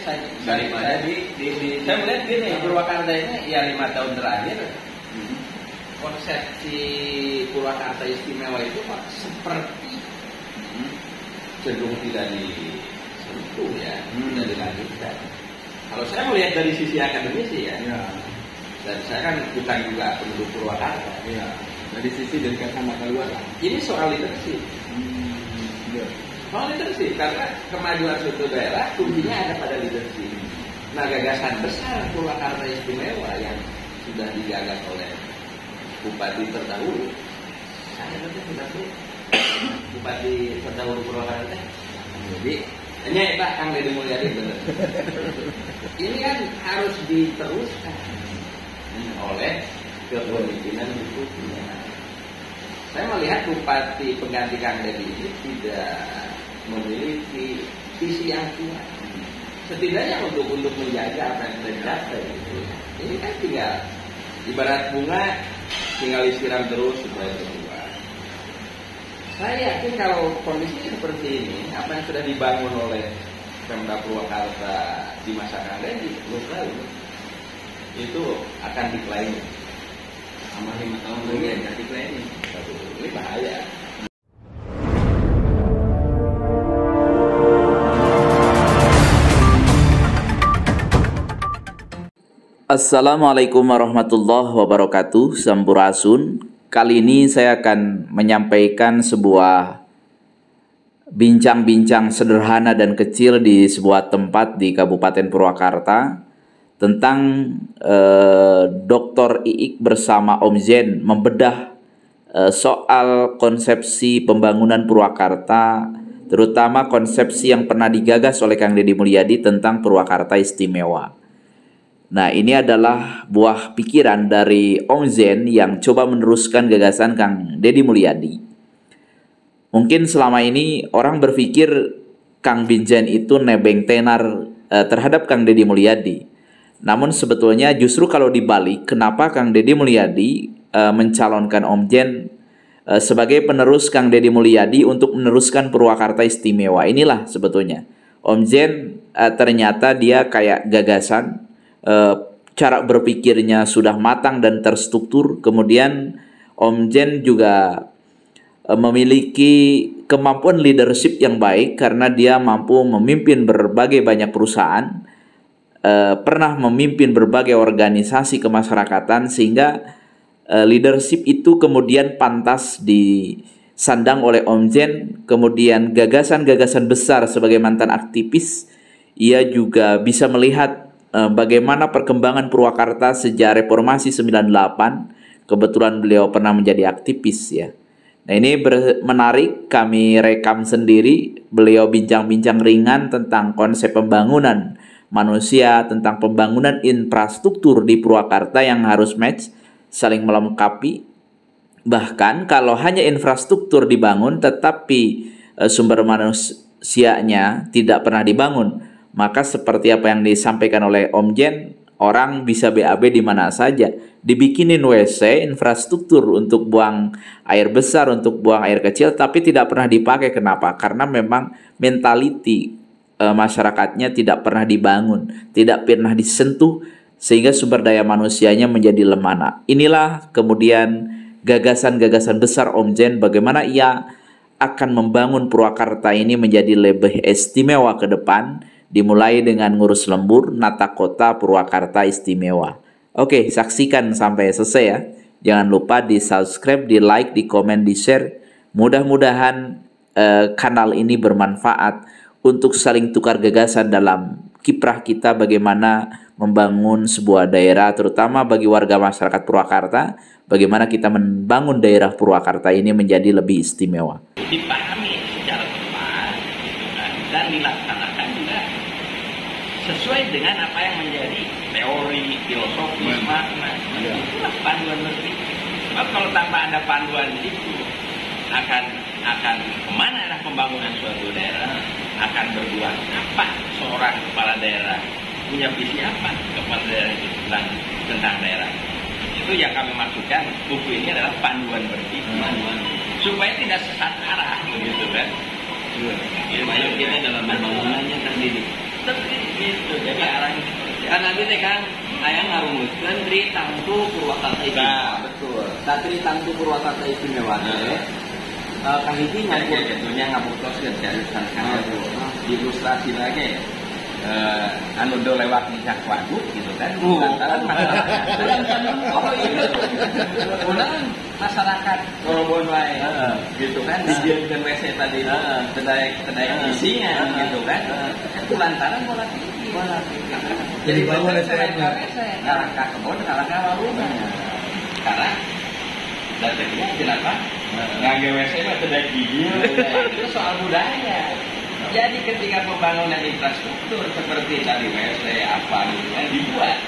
saya melihat gini, Purwakarta ini ya 5 tahun terakhir konsepsi Purwakarta istimewa itu kok seperti cenderung tidak disentuh ya, tidak dilanjutkan. Kalau saya melihat dari sisi akademisi ya, dan saya kan bukan juga penduduk Purwakarta. Dari sisi dari kacamata luar. Ini soal leadership. Soal leadership, karena kemajuan suatu daerah kuncinya ada pada leadership. Nah, gagasan besar Purwakarta istimewa yang sudah digagas oleh Bupati terdahulu, saya tidak tahu Bupati terdahulu Purwakarta. Jadi hanya ya Pak Kang Deddy Mulyadi benar. Ini kan harus diteruskan oleh kepemimpinan berikutnya. Saya melihat Bupati pengganti Kang Deddy ini tidak memiliki visi yang kuat. Setidaknya untuk menjaga apa yang sudah dicapai. Ini kan tinggal ibarat bunga, tinggal disiram terus supaya berbuah. Saya yakin kalau kondisi seperti ini, apa yang sudah dibangun oleh Pemda Purwakarta di masa Kang Deddy 10 tahun itu akan diklaim. Sama 5 tahun lagi akan diklaim. Ini bahaya. Assalamualaikum warahmatullahi wabarakatuh. Sampurasun. Kali ini saya akan menyampaikan sebuah bincang-bincang sederhana dan kecil di sebuah tempat di Kabupaten Purwakarta tentang Dr. Iik bersama Om Zen membedah soal konsepsi pembangunan Purwakarta, terutama konsepsi yang pernah digagas oleh Kang Deddy Mulyadi tentang Purwakarta Istimewa. Nah, ini adalah buah pikiran dari Om Zen yang coba meneruskan gagasan Kang Deddy Mulyadi. Mungkin selama ini orang berpikir Kang Binjen itu nebeng tenar terhadap Kang Deddy Mulyadi. Namun sebetulnya justru kalau dibalik, kenapa Kang Deddy Mulyadi mencalonkan Om Zen sebagai penerus Kang Deddy Mulyadi untuk meneruskan Purwakarta Istimewa. Inilah sebetulnya. Om Zen ternyata dia kayak gagasan, cara berpikirnya sudah matang dan terstruktur. Kemudian Om Zen juga memiliki kemampuan leadership yang baik karena dia mampu memimpin berbagai banyak perusahaan, pernah memimpin berbagai organisasi kemasyarakatan, sehingga leadership itu kemudian pantas disandang oleh Om Zen. Kemudian gagasan-gagasan besar sebagai mantan aktivis, ia juga bisa melihat bagaimana perkembangan Purwakarta sejak reformasi 98. Kebetulan beliau pernah menjadi aktivis ya. Nah, ini menarik, kami rekam sendiri. Beliau bincang-bincang ringan tentang konsep pembangunan manusia, tentang pembangunan infrastruktur di Purwakarta yang harus match, saling melengkapi. Bahkan kalau hanya infrastruktur dibangun tetapi sumber manusianya tidak pernah dibangun, maka seperti apa yang disampaikan oleh Om Zen, orang bisa BAB di mana saja. Dibikinin WC, infrastruktur untuk buang air besar, untuk buang air kecil, tapi tidak pernah dipakai. Kenapa? Karena memang mentality masyarakatnya tidak pernah dibangun, tidak pernah disentuh, sehingga sumber daya manusianya menjadi lemah. Nah, inilah kemudian gagasan-gagasan besar Om Zen, bagaimana ia akan membangun Purwakarta ini menjadi lebih istimewa ke depan, dimulai dengan ngurus lembur, nata kota Purwakarta Istimewa. Oke, saksikan sampai selesai ya. Jangan lupa di subscribe, di like, di komen, di share. Mudah-mudahan kanal ini bermanfaat untuk saling tukar gagasan dalam kiprah kita bagaimana membangun sebuah daerah, terutama bagi warga masyarakat Purwakarta, bagaimana kita membangun daerah Purwakarta ini menjadi lebih istimewa. Dipahami secara tepat dan dilaksanakan juga sesuai dengan apa yang menjadi teori, filosofis, makna. Itulah panduan menteri. Sebab kalau tanpa ada panduan itu akan kemana arah pembangunan suatu daerah, akan berbuat apa seorang kepala daerah, punya visi apa kepala daerah itu tentang daerah. Itu yang kami maksudkan, buku ini adalah panduan berpikir, supaya tidak sesat arah, begitu kan? Supaya kita dalam pembangunannya terdidik. Gitu. Kan nanti teh kan aya ngarumuskeun Tri Tangtu Purwakarta Istimewa. Nah, betul. Tri Tangtu Purwakarta Istimewa teh kahiji Nya ngabuktoskeun jarisan kana ilustrasi lagi. Anu do lewat di waduk gitu kan. Lantaran masyarakat Korobon wae gitu kan dijieunkeun WC tadi kedai isinya gitu kan. Itu lantaran bola tinggi. Jadi bangun restorannya. Ngarang ka kebon, ngarang ka warung. Karena datangnya kenapa? Ngangge WC mah teu da itu soal budaya. Jadi ketika pembangunan infrastruktur seperti tadi WC apa gitu kan dibuat,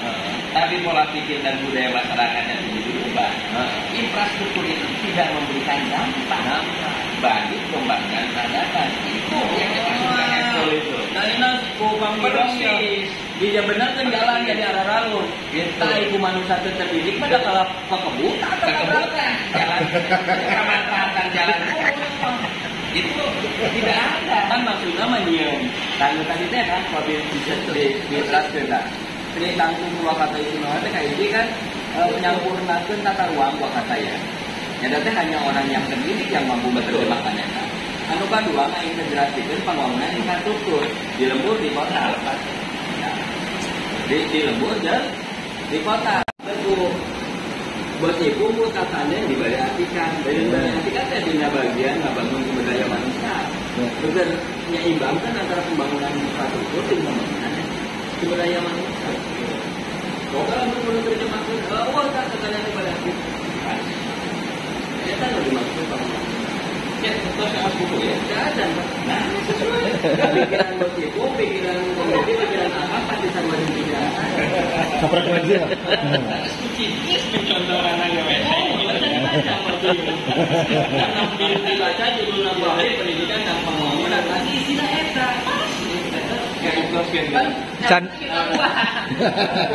tapi pola pikir dan budaya masyarakatnya tidak dirubah, infrastruktur itu tidak memberikan dampak bagi pembangunan peradaban. Itu yang dimaksudkan Eksel itu. Nah ini kubang persis. Dia benar kan jalan jadi arah ralur. Kita ibu manusia terdidik pada kalau kekebutan, jalan kemanfaatan jalan itu tidak ada. Kan maksudnya menyium. Tanggung tadi teh kan kalau bisa diterapkan dah. Tri Tangtu Purwakarta Istimewa teh kayak ini kan menyampurnakan tata ruang Purwakarta ya. Ya teh hanya orang yang terdidik yang mampu menerjemahkan eta. Anu kadua mah integrasikan pembangunan infrastruktur di lembur di kota. Di lembur dan di kota. Betul. Buat ibu mutakannya dibaliartikan. Dibaliartikan teh dina bagian ngabangun sumber daya manusia. Bener menyeimbangkan antara pembangunan infrastruktur dan pembangunan sumber daya manusia. Kalau belum terjemahkan, tak tekannya dibaliartikan. Ya kan lebih maksud pembangunan. Ya, terus mas buku ya, tidak ada. Nah, sesuai. Pikiran buat ibu, pikiran komedi, pikiran apa pasti sama dengan tidak. Frekuensi lah. Cikis mencontoh anak WC dibaca judul nama pendidikan dan pembangunan lagi isinya eta kayak itu kan Can.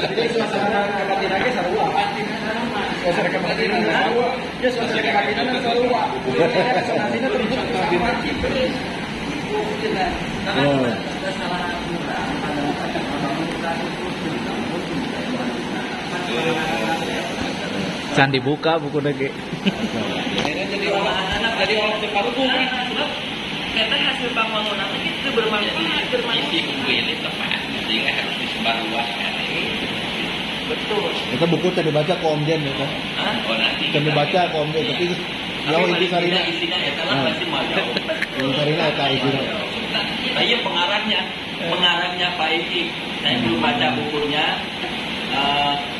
Jadi suasana kebatinan ge sarua. Suasana kebatinan sarua. Ya suasana kebatinan sarua. Resonansinya tercontoh di masjid. Itu kita. Karena salah kurang pada Can dibuka buku lagi. jadi anak dari orang separuh bukan kita hasil pembangunan itu bermanfaat isi buku ini tepat sehingga harus disebarluaskan. Betul. Kita buku tadi baca ke Om Jen ya kan? Oh nanti Tadi baca ke Om Jen tapi kalau inti sarina isinya itu lah pasti mau jauh. inti sarina eta isinya. Nah, iya pengarangnya Pak Iki. Saya belum baca bukunya.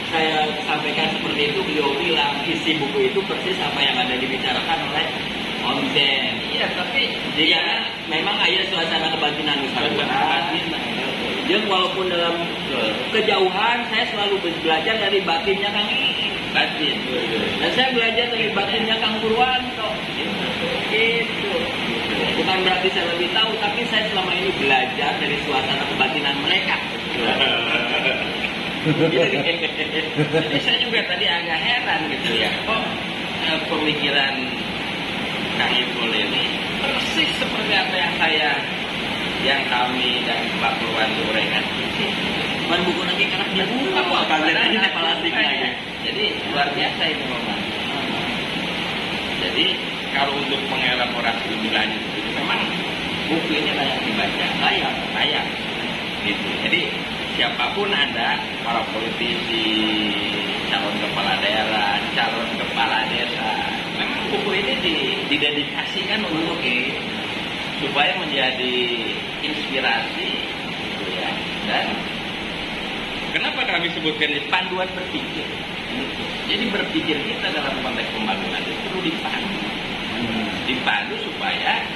Saya sampaikan seperti itu, beliau bilang isi buku itu persis apa yang ada dibicarakan oleh Om Jen. Iya, tapi dia memang ada suasana kebatinan dia walaupun dalam kejauhan, saya selalu belajar dari batinnya Kang Batin. Dan saya belajar dari batinnya Kang Purwanto. Gitu. Bukan berarti saya lebih tahu, tapi saya selama ini belajar dari suasana kebatinan mereka. Jadi saya juga tadi agak heran gitu ya, kok pemikiran Kang Ipul ini persis seperti apa yang kami dan Pak Purwanto uraikan. Man buku lagi karena dia buka kok kameranya palastiknya. Jadi luar biasa itu memang. Jadi kalau untuk mengelaborasi lebih lanjut itu memang buku ini layak dibaca, layak. Gitu. Jadi siapapun Anda, para politisi, calon kepala daerah, calon kepala desa, memang buku ini didedikasikan untuk supaya menjadi inspirasi, gitu ya. Dan kenapa kami sebutkan ini panduan berpikir? Jadi berpikir kita dalam konteks pembangunan itu perlu dipandu supaya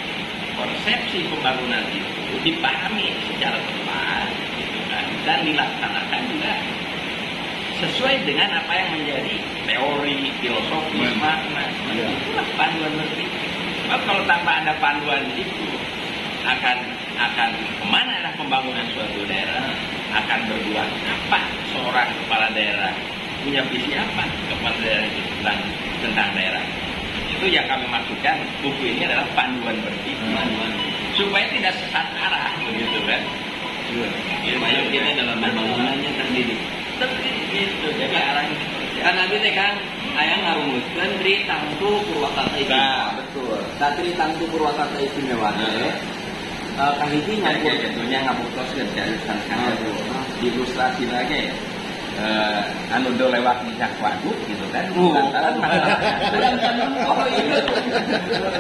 konsepsi pembangunan itu dipahami secara tepat. Dan dilaksanakan juga sesuai dengan apa yang menjadi teori, filosofis, makna. Itulah panduan berpikir. Sebab kalau tanpa ada panduan itu akan kemana arah pembangunan suatu daerah, akan berbuat apa seorang kepala daerah, punya visi apa kepala daerah itu tentang daerah. Itu yang kami maksudkan buku ini adalah panduan berpikir, supaya tidak sesat arah, begitu kan. Supaya kita dalam pembangunannya terdidik. Gitu. Jadi kan nanti teh kan ayah ngarumuskeun Tri Tangtu Purwakarta Istimewa. Betul. Satri Tangtu Purwakarta Istimewa kahiji Ngaku tentunya ngabuktos dan sana ilustrasi lagi ya. Anu do lewat di waduk gitu kan. Lantaran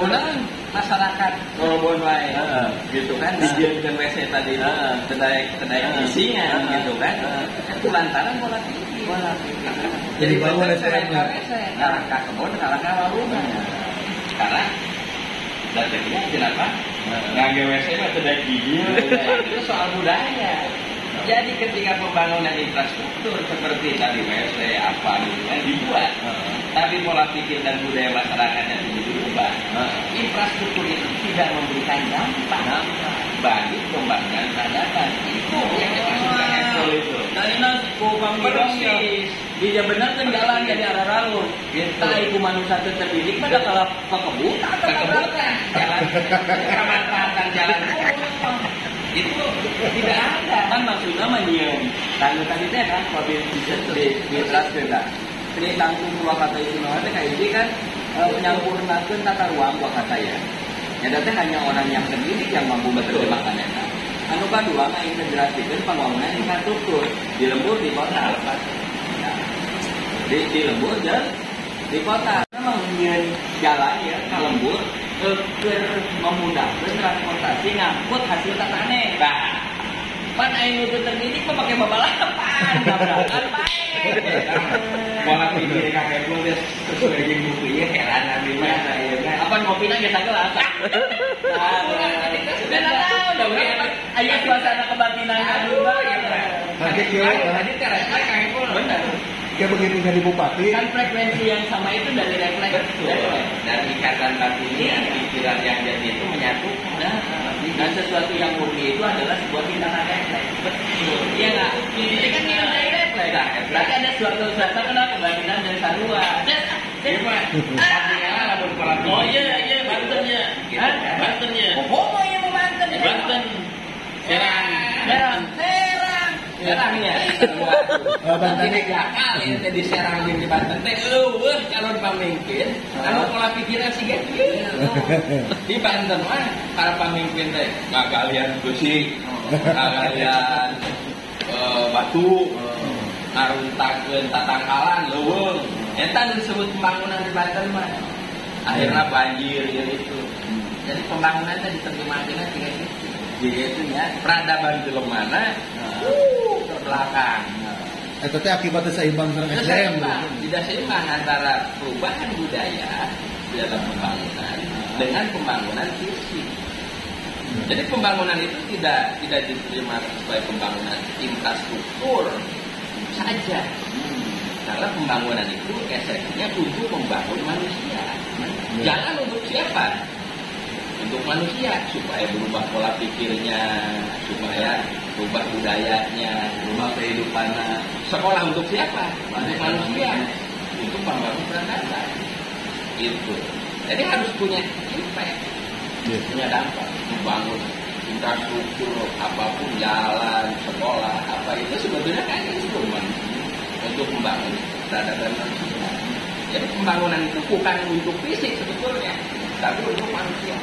ulang masyarakat Kolobon wae gitu kan dijieun WC tadi kedai isinya gitu kan. Itu lantaran bola tinggi. Jadi bangun ngarang ka kebon ngarang ka warung. Karena datangnya kenapa? Ngangge WC mah teu da itu soal budaya. Jadi ketika pembangunan infrastruktur seperti tadi WC apa gitu kan dibuat, tapi pola pikir dan budaya masyarakatnya tidak dirubah, infrastruktur itu tidak memberikan dampak bagi pembangunan peradaban. Itu yang dimaksudkan Apple itu. Dari kupang persis, dia benar kan jalan jadi arah lalu. Kita ibu manusia terdidik pada kalau kekebutan, jalan kemanfaatan jalan itu tidak ada kan maksudnya menyium lalu tadi teh kan mobil bisa diterapkan lah Tri Tangtu Purwakarta Istimewa teh kayak ini kan menyampurnakan tata ruang Purwakarta ya teh hanya orang yang terdidik yang mampu menerjemahkan eta anu kadua mah integrasikan pembangunan infrastruktur di lembur di kota di lembur dan di kota memang jalan ya ke lembur memudahkan transportasi ngangkut hasil tatane. Nah, pan aing nu terdidik mah pakai babalapan, tabrakan bae. Pola pikir kakek gua geus sesuai jeung buku ieu heran abi mah ayeuna. Apa ngopina geus sagelas. Sudah tahu dong aya suasana kebatinan anu ya. Kaget ya. Tadi terasa kakek gua bener. Kayak begitu jadi bupati. Kan frekuensi yang sama itu dari refleks. Dan ikatan batinnya pikiran yang jadi itu menyatu. Dan sesuatu yang murni itu adalah sebuah tindakan refleks. Betul. Iya nggak? Ini kan nilai refleks. Berarti ada suatu kenal kebatinan dan sarua. Gimana? Artinya lah berpola. Oh iya Bantennya. Bantennya. Oh iya mau Banten. Banten. Serang ya. Banten jakal ya di Serang jeung di Banten teh eueuh calon pamimpin anu pola pikiran siga kieu. Di Banten mah para pamimpin teh ngagalian besi, ngagalian batu, ngaruntakeun tatangkalan leuweung. Eta disebut pembangunan di Banten mah. Akhirnya banjir itu. Jadi pembangunan teh diterjemahkeun siga kieu. Gitu ya, peradaban film mana ke belakang. Itu teh akibatnya seimbang dengan SDM. Tidak seimbang antara perubahan budaya dalam pembangunan dengan pembangunan fisik. Jadi pembangunan itu tidak diterima sebagai pembangunan infrastruktur saja. Karena pembangunan itu esensinya untuk membangun manusia. Jangan untuk siapa? Untuk manusia supaya berubah pola pikirnya, supaya berubah budayanya, berubah kehidupannya. Sekolah untuk siapa? Untuk manusia, untuk membangun peradaban. Itu. Jadi harus punya impact, punya dampak, membangun infrastruktur apapun, jalan, sekolah, apa itu sebetulnya kan instrumen untuk membangun peradaban manusia. Jadi pembangunan itu bukan untuk fisik sebetulnya, tapi untuk manusia.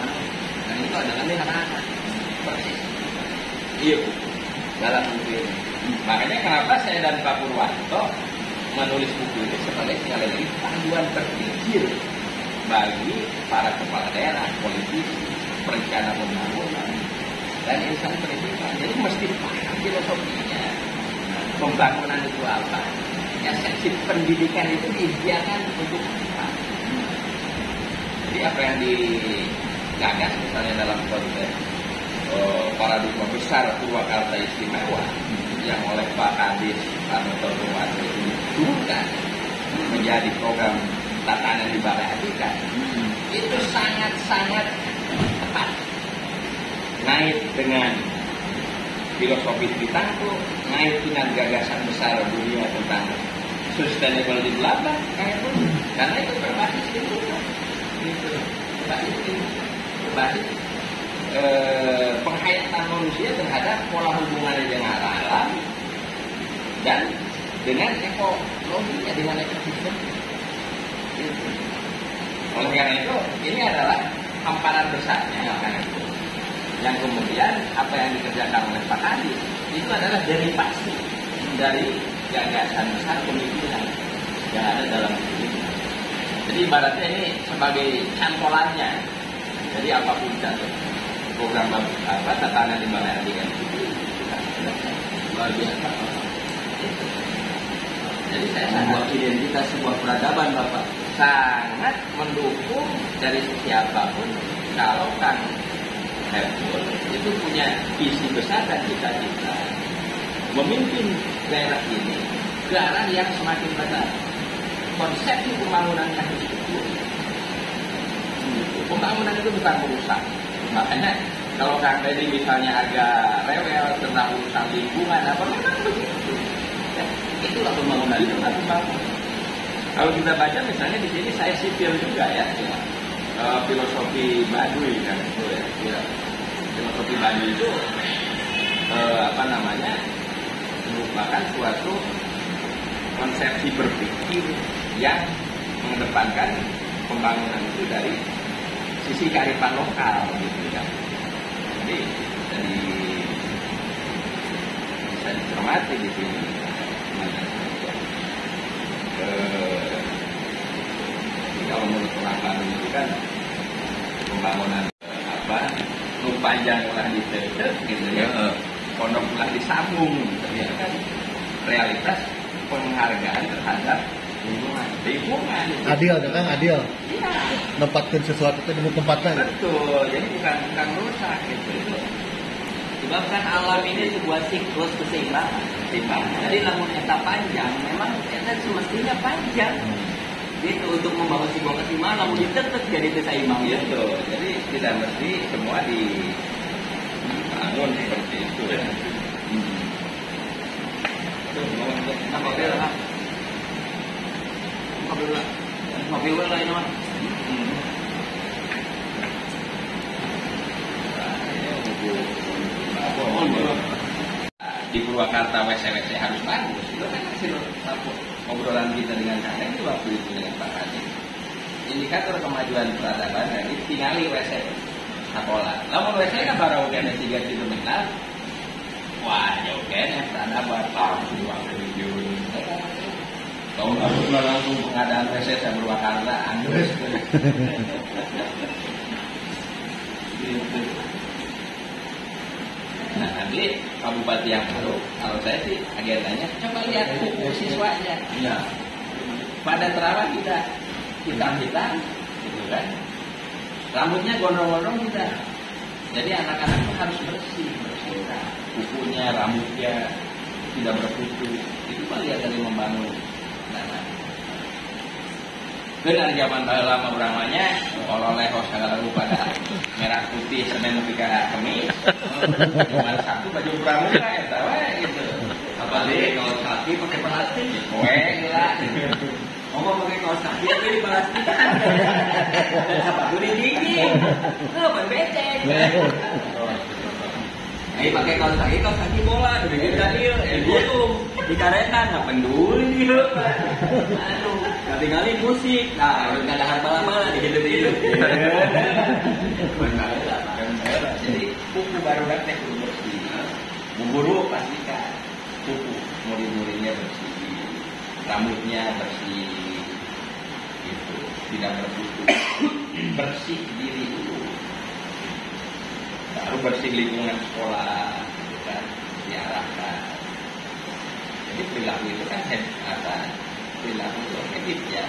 Dan itu adalah anak-anak. Persis. Iya, dalam buku ini. Makanya kenapa saya dan Pak Purwanto menulis buku ini sebagai sekali lagi panduan berpikir bagi para kepala daerah, politisi, perencana pembangunan, dan insan pendidikan. Jadi mesti paham filosofinya. Pembangunan itu apa? Esensi pendidikan itu diizinkan untuk apa? Jadi apa yang digagas misalnya dalam konteks paradigma besar Purwakarta Istimewa yang oleh Pak Kadis Anoto Purwanto itu diturunkan menjadi program tatanan di Balai Etika, itu sangat-sangat tepat, naik dengan filosofi Tritangtu, naik dengan gagasan besar dunia tentang sustainable development kayak itu, karena itu berbasis lingkungan, berbasis penghayatan manusia terhadap pola hubungannya dengan alam dan dengan ekologinya, dengan ekosistem. Oleh karena itu, ini adalah hamparan besarnya kan itu. Yang kemudian apa yang dikerjakan oleh Pak Adi itu adalah derivasi dari gagasan besar pemikiran yang ada dalam diri. Jadi ibaratnya ini sebagai cantolannya. Jadi apapun cantolan program tatanan limbangan Adi kan itu luar biasa. Jadi saya sebuah identitas, sebuah peradaban Bapak sangat mendukung dari siapapun kalau Kang Hairul itu punya visi besar dan cita-cita memimpin daerah ini ke arah yang semakin benar. Konsepsi pembangunan Kang itu, pembangunan itu bukan merusak. Makanya kalau Kang Deddy misalnya agak rewel tentang urusan lingkungan apa memang begitu. Itulah pembangunan itu harus bangun. Kalau kita baca misalnya di sini saya sipil juga ya, filosofi Baduy kan itu ya. Filosofi Baduy itu merupakan suatu konsepsi berpikir yang mengedepankan pembangunan itu dari sisi kearifan lokal gitu kan. Jadi bisa dicermati di sini. Kalau menurut pengakuan itu kan pembangunan panjang ulah ditetet gitu ya, pondok ulah disambung, ternyata kan realitas penghargaan terhadap lingkungan. Adil kan adil. Iya. Nempatkan sesuatu itu di tempatnya. Betul. Jadi bukan merusak gitu. Sebab kan alam ini sebuah siklus keseimbangan. Jadi namun eta panjang, memang eta semestinya panjang. Gitu untuk membangun sebuah keseimbangan, namun ditetek jadi keseimbang gitu. Jadi tidak mesti semua dibangun seperti itu ya. Mobil lah ini mah. Di Purwakarta WC harus bagus. Itu kan hasil obrolan kita dengan Kang itu waktu itu dengan Pak Haji. Indikator kemajuan peradaban dari tinggali WC sekolah. Lamun WC kan baru kena 3 km. Wah, jauh kena peradaban tahun 2000. Tahun lalu langsung pengadaan WC saya Purwakarta Angus. Nah, nanti Pak Bupati yang baru, kalau saya sih agendanya coba lihat buku siswanya. Iya. Pada terawat kita hitam, gitu kan. Rambutnya gondrong-gondrong kita. Jadi anak-anak itu harus bersih. Kukunya, rambutnya tidak berkutu. Itu bagian dari membangun. Benar zaman lama beramanya, kalau lehos segala pada merah putih semen pika kemis, cuma satu baju pramuka ya tahu gitu. Apalagi kaos kaki pakai plastik, Lah, ngomong pakai kaos kaki tapi di plastik kan, sepatu di dingin, ban becek. Pakai kaos kaki bola, demi tadi, belum dikaretan, nggak peduli gitu. Aduh, tinggalin musik, nah nggak ada harta lama, gitu. jadi kuku baru datang bersih, buburu pastikan kuku muri-murinya bersih, rambutnya bersih, gitu, tidak berkutu, bersih diri dulu. Baru bersih lingkungan sekolah, kan diarahkan. Jadi perilaku itu kan perilaku itu efektif ya,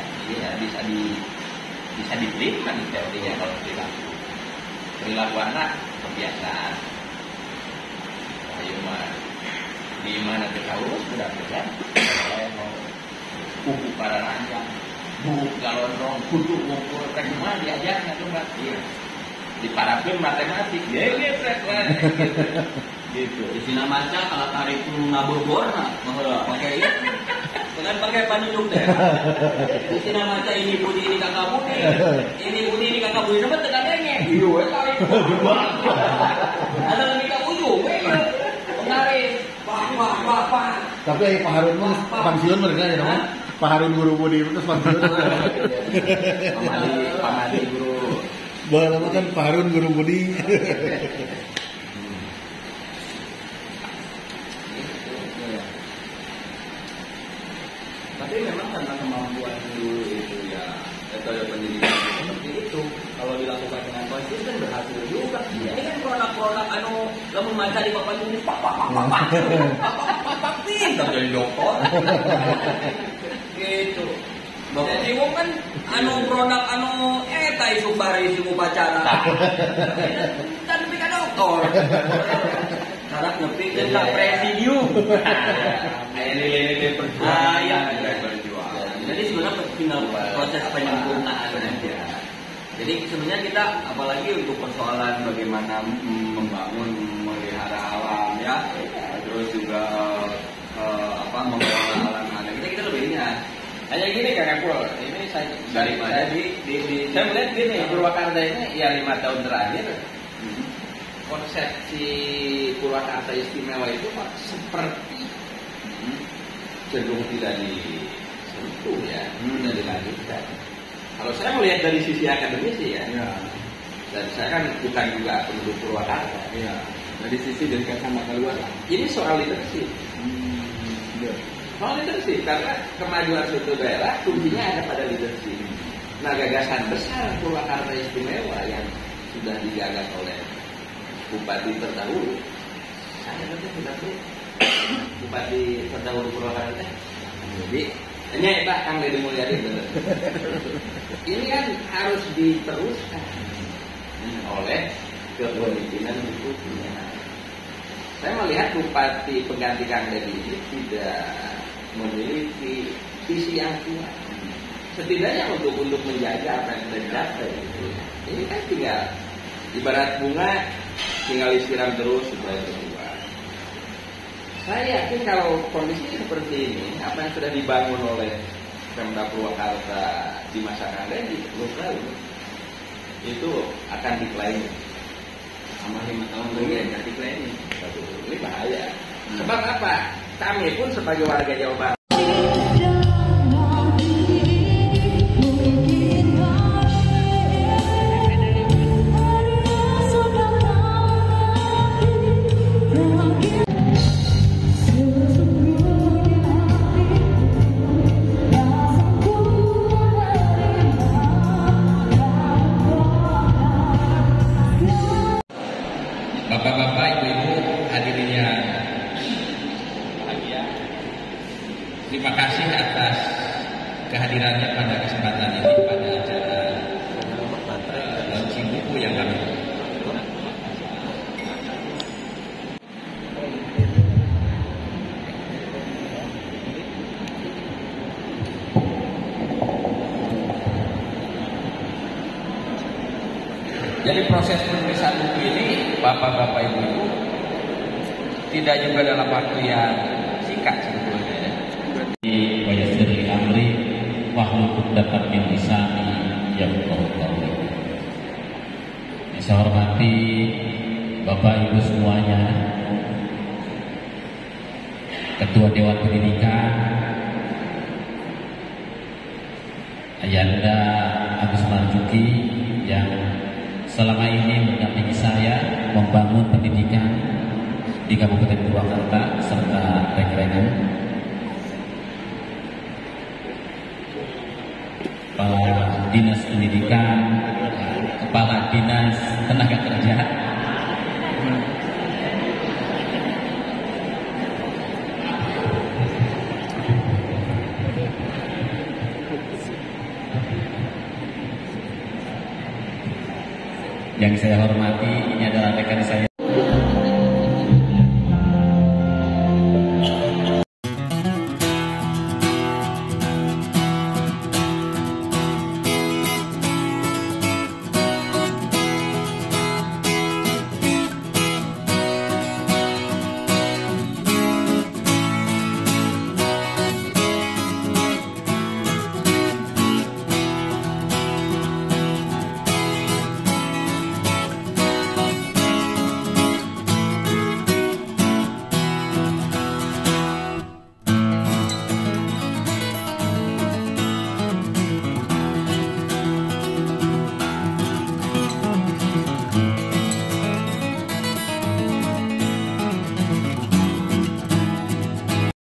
bisa diterima nih teorinya kalau perilaku anak kebiasaan. Ayo mah di mana kita urus sudah kan? Kuku para ranjang, buk galondrong, kudu ngumpul, kan cuma diajarnya tuh mbak. Iya. Diparapin matematik, gitu. Di sini maca kalau tarik ngabur-bor, pakai itu, bukan pakai panjung deh. Di sini maca ini budi ini kakak budi, ini budi ini kakak budi, dapat tekan dengeng. Iya, tarik. Ada lebih ke ujung, menarik. Wah. Tapi Pak Harun mah pensiun mereka ya dong. Pak Harun guru budi itu pensiun. Pamadi guru. Bahwa kan Pak Harun guru budi. Tapi memang karena kemampuan dulu itu ya metode pendidikan seperti itu kalau dilakukan dengan konsisten berhasil juga. Ini kan produk-produk lamun maca di papan ini pak pintar jadi dokter. Gitu. Jadi wong kan produk eta isu bari isu upacara. Dan nepi ka dokter. Syarat nepi ka presidium. Kayak nilai-nilai perjuangan. Jadi sebenarnya tinggal proses penyempurnaan aja. Jadi sebenarnya kita apalagi untuk persoalan bagaimana membangun, memelihara alam ya, terus juga mengelola alam ada kita lebih ingat. Hanya gini Kak Kapol, ini saya daripada saya melihat gini Purwakarta ini ya 5 tahun terakhir konsepsi Purwakarta istimewa itu seperti cenderung tidak disentuh ya, tidak dilanjutkan. Kalau saya melihat dari sisi akademisi ya, dan saya kan bukan juga penduduk Purwakarta. Iya. Dari sisi dari kacamata luar, ini soal literasi. Soal literasi, karena kemajuan suatu daerah kuncinya ada pada literasi. Nah, gagasan besar Purwakarta istimewa yang sudah digagas oleh bupati terdahulu, saya tidak tahu bupati terdahulu Purwakarta. Jadi, hanya Pak Kang Deddy Mulyadi benar. Ini kan harus diteruskan oleh kepemimpinan berikutnya. Saya melihat bupati pengganti Kang Deddy ini tidak memiliki visi yang kuat. Setidaknya untuk menjaga apa yang sudah dicapai. Ini kan tinggal ibarat bunga, tinggal disiram terus supaya berbuah. Saya yakin kalau kondisi seperti ini, apa yang sudah dibangun oleh Pemda Purwakarta di masa Kang Deddy, itu akan diklaim sama 5 tahun kemudian jadi planning. Ini bahaya. Sebab apa? Kami pun sebagai warga Jawa Barat Bapak-bapak, ibu-ibu, hadirin yang bahagia. Terima kasih atas kehadirannya pada kesempatan ini pada acara launching buku yang kami Jadi proses penulisan buku ini, bapak-bapak ibu, tidak juga dalam waktu yang singkat sebetulnya ya. Wa yassir li amri wahlul 'uqdatam min lisani yafqahu qawli. Saya hormati Bapak Ibu semuanya, Ketua Dewan Pendidikan, Ayanda Agus Marzuki yang selama ini mendampingi saya membangun pendidikan di Kabupaten Purwakarta serta rekan-rekan, Kepala Dinas Pendidikan, Kepala Dinas Tenaga Kerja, yang saya hormati, ini adalah rekan saya